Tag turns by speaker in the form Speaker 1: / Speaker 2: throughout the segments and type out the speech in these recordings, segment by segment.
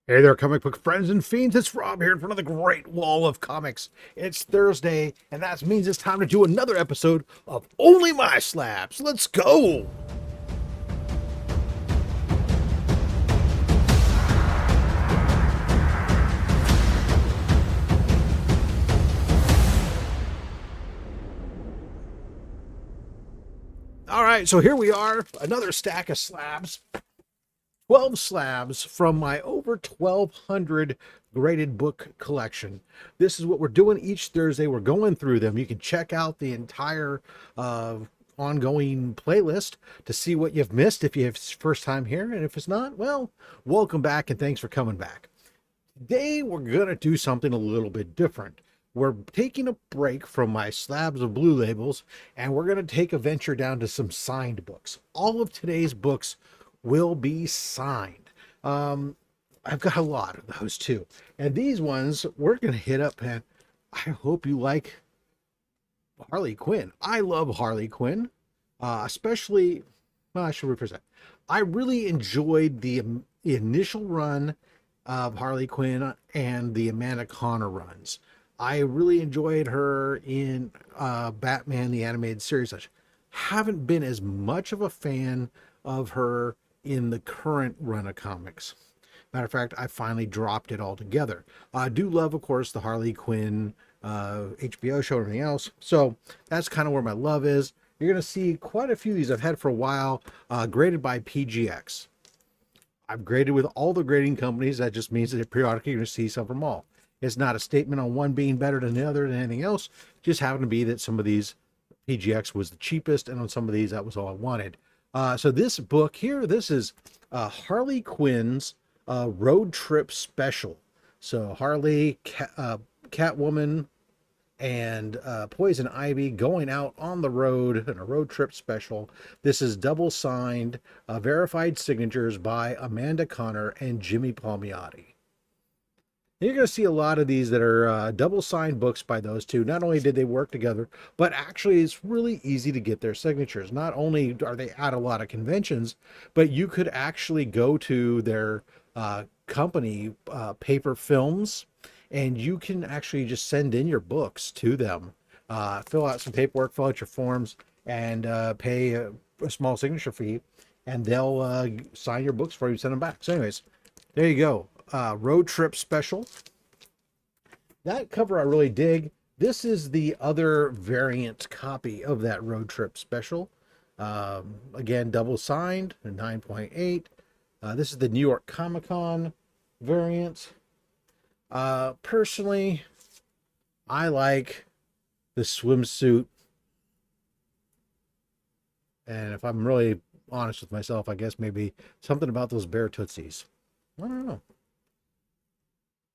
Speaker 1: Hey there, comic book friends and fiends. It's Rob here in front of the Great Wall of Comics. It's Thursday, and that means it's time to do another episode of Only My Slabs. Let's go! All right, so here we are, another stack of slabs. 12 slabs from my over 1,200 graded book collection. This is what we're doing each Thursday. We're going through them. You can check out the entire ongoing playlist to see what you've missed if you have first time here. And if it's not, well, welcome back and thanks for coming back. Today, we're going to do something a little bit different. We're taking a break from my slabs of blue labels, and we're going to take a venture down to some signed books. All of today's books will be signed. I've got a lot of those too. And these ones we're going to hit up, and I hope you like Harley Quinn. I love Harley Quinn, especially, well, I should rephrase that. I really enjoyed the initial run of Harley Quinn and the Amanda Connor runs. I really enjoyed her in Batman the Animated Series. I haven't been as much of a fan of her in the current run of comics. Matter of fact, I finally dropped it altogether. I do love, of course, the Harley Quinn HBO show and everything else. So that's kind of where my love is. You're going to see quite a few of these I've had for a while, graded by PGX. I've graded with all the grading companies. That just means that periodically you're going to see some from all. It's not a statement on one being better than the other than anything else. Just happened to be that some of these PGX was the cheapest, and on some of these that was all I wanted. So this book here, this is Harley Quinn's road trip special. So Harley, Catwoman, and Poison Ivy going out on the road in a road trip special. This is double signed, verified signatures by Amanda Connor and Jimmy Palmiotti. You're going to see a lot of these that are double signed books by those two. Not only did they work together, but actually it's really easy to get their signatures. Not only are they at a lot of conventions, but you could actually go to their company, Paper Films, and you can actually just send in your books to them. Fill out some paperwork, fill out your forms, and pay a small signature fee, and they'll sign your books for you and send them back. So anyways, there you go. Road trip special. That cover I really dig. This is the other variant copy of that road trip special. Again, double signed, 9.8. This is the New York Comic Con variant. Personally, I like the swimsuit. And if I'm really honest with myself, I guess maybe something about those bare tootsies. I don't know.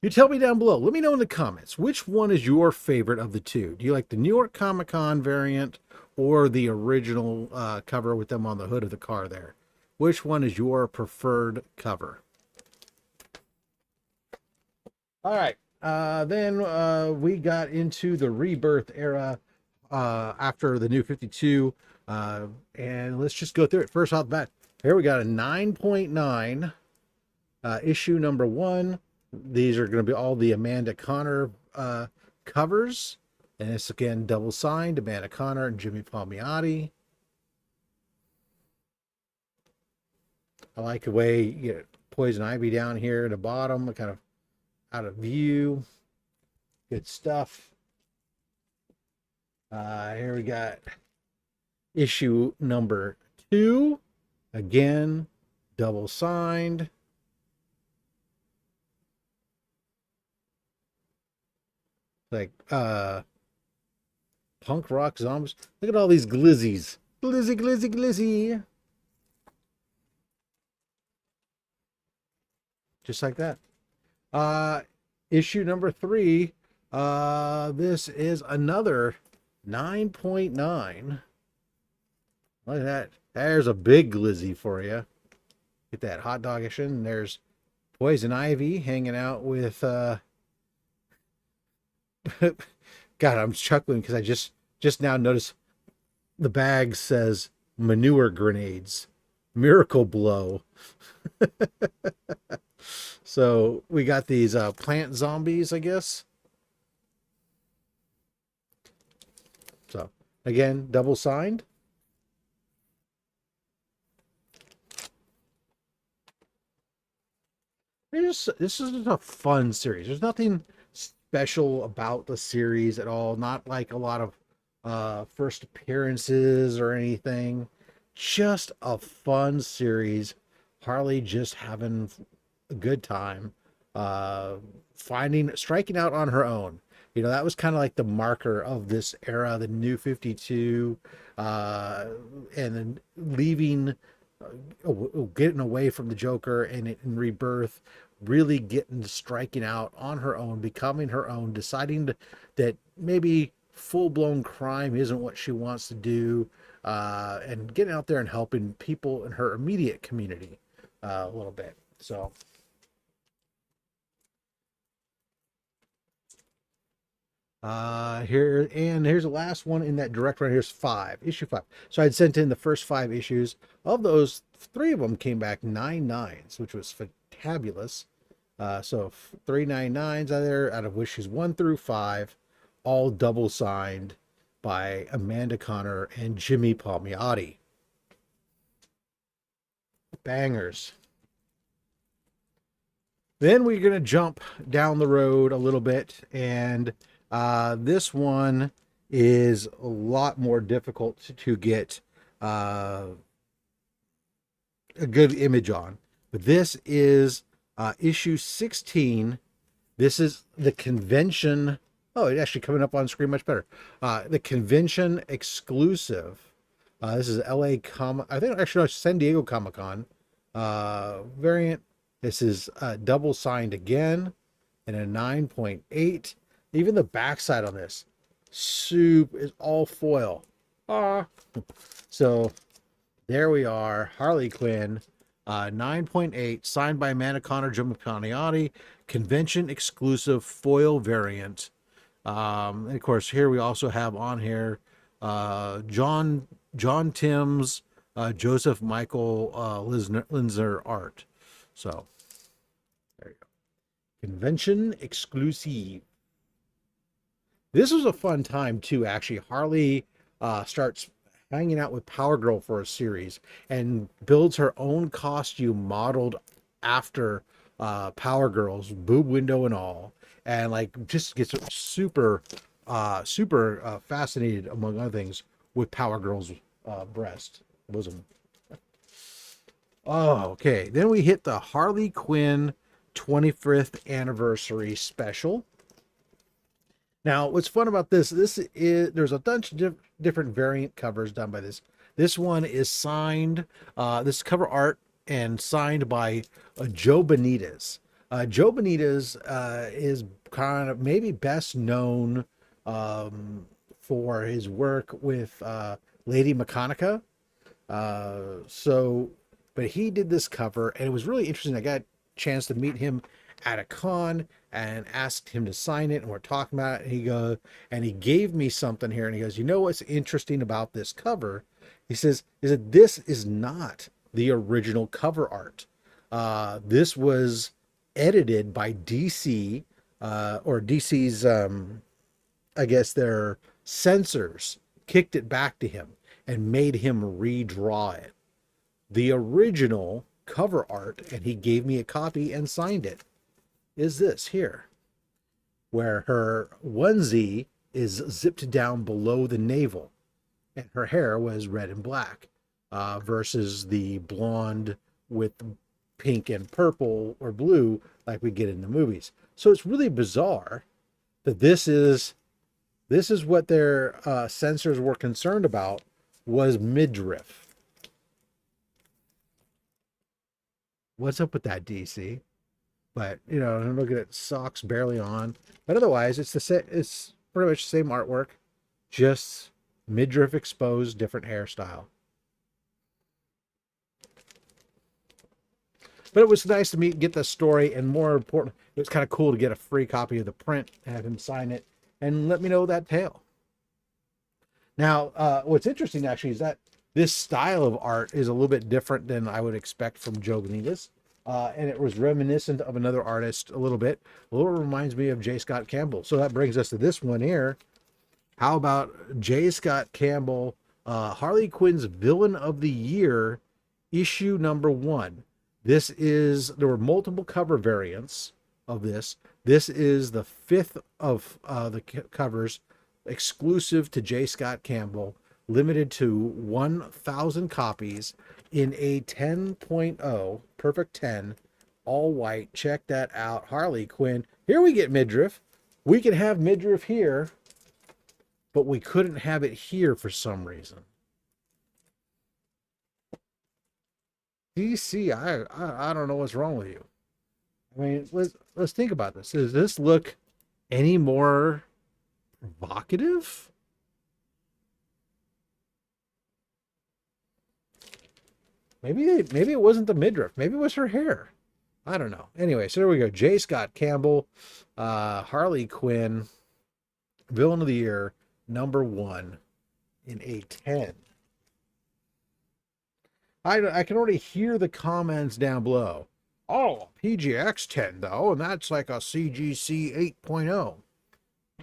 Speaker 1: You tell me down below. Let me know in the comments. Which one is your favorite of the two? Do you like the New York Comic Con variant or the original cover with them on the hood of the car there? Which one is your preferred cover? All right. Then we got into the Rebirth era after the New 52. And let's just go through it. First off the bat, here we got a 9.9 issue number 1. These are going to be all the Amanda Connor covers. And it's again double signed, Amanda Connor and Jimmy Palmiotti. I like the way you get Poison Ivy down here at the bottom, kind of out of view. Good stuff. Here we got issue number 2. Again, double signed. Like punk rock zombies. Look at all these glizzies. Glizzy, glizzy, glizzy. Just like that. Issue number 3. This is another 9.9. Look at that. There's a big glizzy for you. Get that hot dog action. There's Poison Ivy hanging out with God, I'm chuckling because I just now noticed the bag says manure grenades, miracle blow. So we got these plant zombies, I guess. So again, double signed. This is a fun series. There's nothing special about the series at all. Not like a lot of first appearances or anything. Just a fun series. Harley just having a good time. Uh, striking out on her own. You know, that was kind of like the marker of this era, the new 52, and then leaving, getting away from the Joker and in Rebirth, really getting striking out on her own, becoming her own, deciding that maybe full blown crime isn't what she wants to do, and getting out there and helping people in her immediate community a little bit. So here's the last one in that direct run. Here's issue 5. So I'd sent in the first 5 issues. Of those, 3 of them came back 9/9s, which was fabulous. So 3 9/9s out there, out of issues 1 through 5, all double signed by Amanda Connor and Jimmy Palmiotti. Bangers. Then we're going to jump down the road a little bit, and this one is a lot more difficult to get a good image on. But this is issue 16. This is the convention. Oh, it's actually coming up on screen much better. The convention exclusive. This is LA I think actually San Diego Comic Con variant. This is double signed again in a 9.8. Even the backside on this soup is all foil. So there we are. Harley Quinn, 9.8, signed by Amanda Connor, Jim Palmiotti, convention exclusive foil variant. And of course, here we also have on here John Timms, Joseph Michael Linsner art. So there you go. Convention exclusive. This was a fun time too, actually. Harley starts hanging out with Power Girl for a series and builds her own costume modeled after Power Girl's boob window and all, and like just gets super fascinated, among other things, with Power Girl's bosom. Oh, okay. Then we hit the Harley Quinn 25th anniversary special. Now, what's fun about this is there's a bunch of different variant covers done by this. This one is signed, this cover art and signed by Joe Benitez. Joe Benitez is kind of maybe best known for his work with Lady Mechanica. But he did this cover, and it was really interesting. I got a chance to meet him at a con and asked him to sign it, and we're talking about it, and he gave me something here, and he goes, you know what's interesting about this cover? He says, is that this is not the original cover art. This was edited by DC, or DC's, I guess their censors kicked it back to him and made him redraw it. The original cover art, and he gave me a copy and signed it, is this here, where her onesie is zipped down below the navel and her hair was red and black, versus the blonde with pink and purple or blue like we get in the movies. So it's really bizarre that this is what their censors were concerned about, was midriff. What's up with that, DC? But you know, I'm looking at socks barely on, but otherwise it's it's pretty much the same artwork, just midriff exposed, different hairstyle. But it was nice to get the story, and more important, it was kind of cool to get a free copy of the print, have him sign it, and let me know that tale. Now, what's interesting actually is that this style of art is a little bit different than I would expect from Joe Benitez. and it was reminiscent of another artist a little bit. A little reminds me of J. Scott Campbell. So that brings us to this one here. How about J. Scott Campbell, Harley Quinn's Villain of the Year, issue number 1. There were multiple cover variants of this. This is the 5th of the covers, exclusive to J. Scott Campbell, limited to 1,000 copies in a 10.0, perfect 10, all white. Check that out. Harley Quinn. Here we get midriff. We can have midriff here, but we couldn't have it here for some reason. DC, I don't know what's wrong with you. I mean, let's think about this. Does this look any more provocative? Maybe it wasn't the midriff. Maybe it was her hair. I don't know. Anyway, so there we go. J. Scott Campbell, Harley Quinn, Villain of the Year, number 1 in a 10. I can already hear the comments down below. Oh, PGX 10 though, and that's like a CGC 8.0.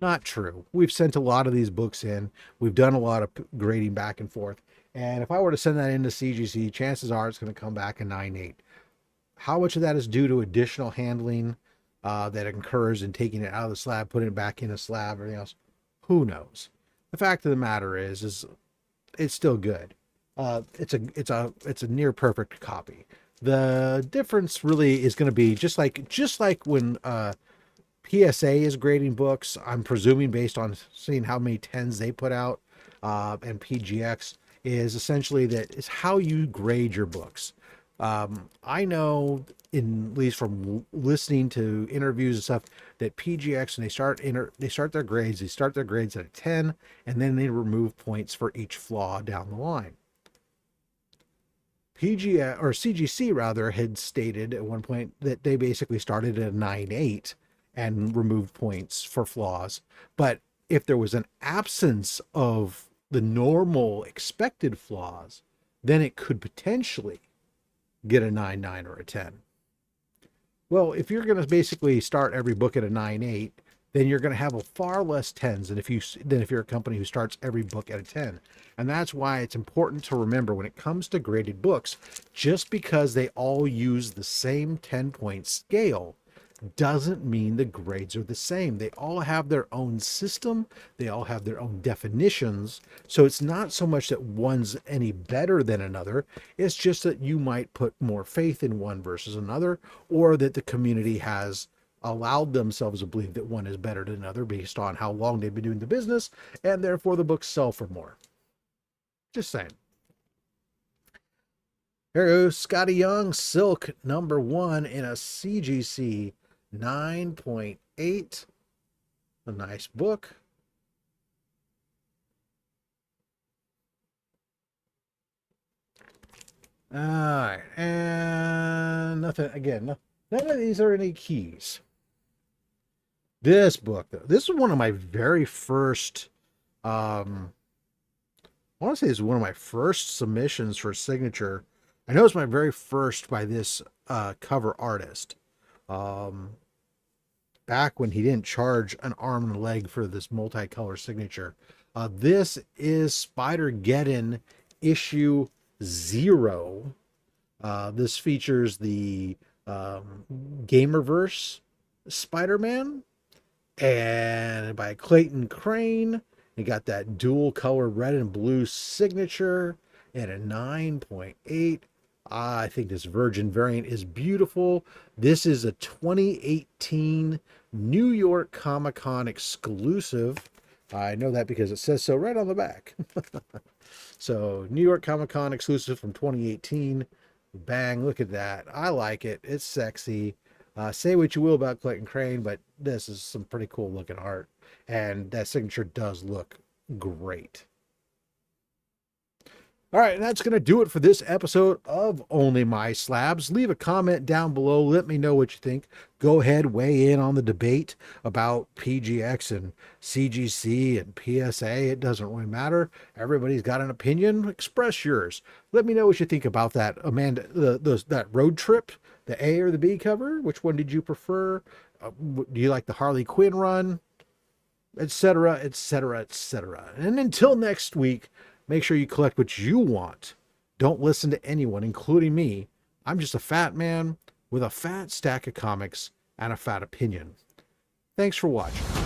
Speaker 1: Not true. We've sent a lot of these books in. We've done a lot of grading back and forth. And if I were to send that into CGC, chances are it's going to come back a 9.8. How much of that is due to additional handling that occurs in taking it out of the slab, putting it back in a slab, everything else? Who knows? The fact of the matter is it's still good. It's a near perfect copy. The difference really is going to be just like when PSA is grading books. I'm presuming based on seeing how many 10s they put out, and PGX is essentially that is how you grade your books. I know, at least from listening to interviews and stuff, that PGX, when they start their grades at a 10, and then they remove points for each flaw down the line. PGX, or CGC rather, had stated at one point that they basically started at a 9.8 and removed points for flaws. But if there was an absence of the normal expected flaws, then it could potentially get a 9.9 or a 10. Well, if you're going to basically start every book at a 9.8, then you're going to have a far less 10s than if you're a company who starts every book at a 10. And that's why it's important to remember when it comes to graded books, just because they all use the same 10-point scale doesn't mean the grades are the same. They all have their own system. They all have their own definitions. So it's not so much that one's any better than another. It's just that you might put more faith in one versus another, or that the community has allowed themselves to believe that one is better than another based on how long they've been doing the business, and therefore the books sell for more. Just saying. Here goes Scotty Young, Silk, number 1 in a CGC 9.8. A nice book. All right, and nothing again. None of these are any keys. This book, though, this is one of my very first. I want to say it's one of my first submissions for signature. I know it's my very first by this cover artist. Back when he didn't charge an arm and a leg for this multicolor signature. This is Spider-Geddon issue 0. This features the Gamerverse Spider-Man, and by Clayton Crane. You got that dual color red and blue signature and a 9.8. I think this Virgin variant is beautiful. This is a 2018 New York Comic Con exclusive. I know that because it says so right on the back. So New York Comic Con exclusive from 2018. Bang, look at that. I like it. It's sexy. Say what you will about Clayton Crane, but this is some pretty cool looking art. And that signature does look great. All right, and that's going to do it for this episode of Only My Slabs. Leave a comment down below. Let me know what you think. Go ahead, weigh in on the debate about PGX and CGC and PSA. It doesn't really matter. Everybody's got an opinion. Express yours. Let me know what you think about that, Amanda, that road trip the A or the B cover? Which one did you prefer? Do you like the Harley Quinn run? Etc., etc., etc. And until next week, make sure you collect what you want. Don't listen to anyone, including me. I'm just a fat man with a fat stack of comics and a fat opinion. Thanks for watching.